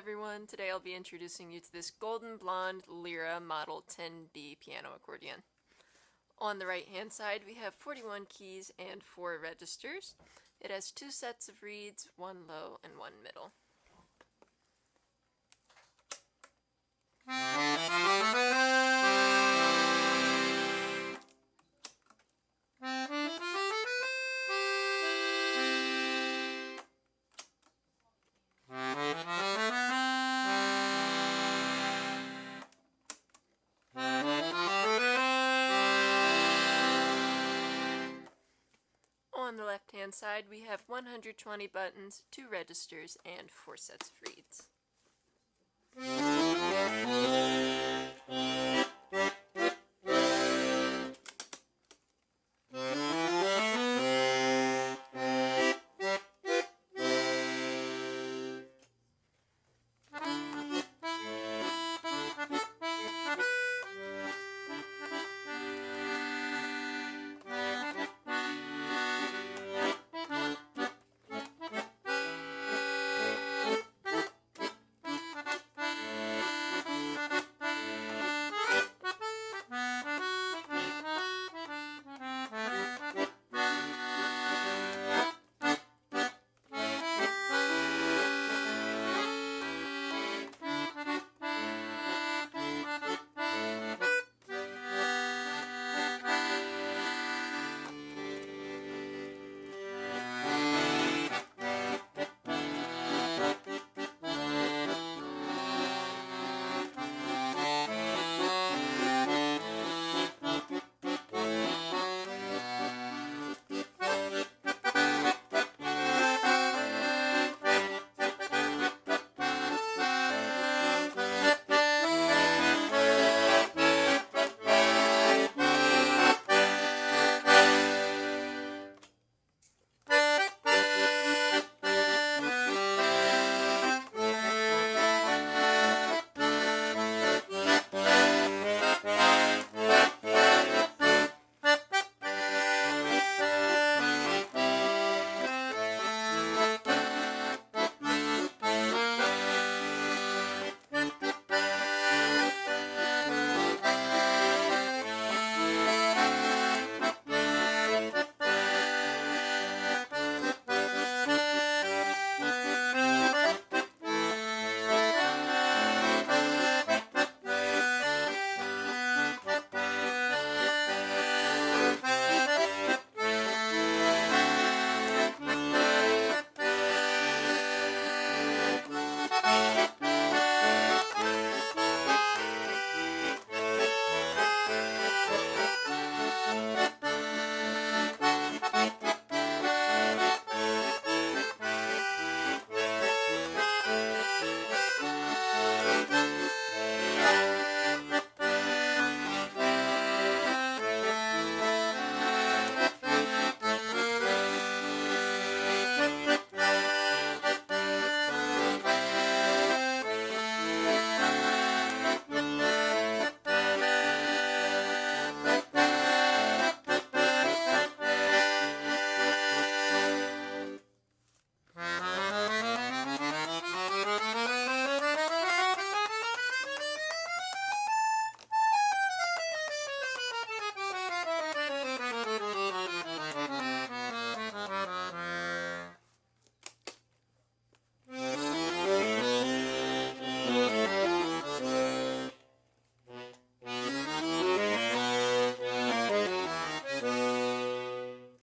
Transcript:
everyone, today I'll be introducing you to this golden blonde Lira Model 10B piano accordion. On the right hand side we have 41 keys and 4 registers. It has 2 sets of reeds, 1 low and 1 middle. On the left hand side we have 120 buttons, 2 registers, and 4 sets of reeds.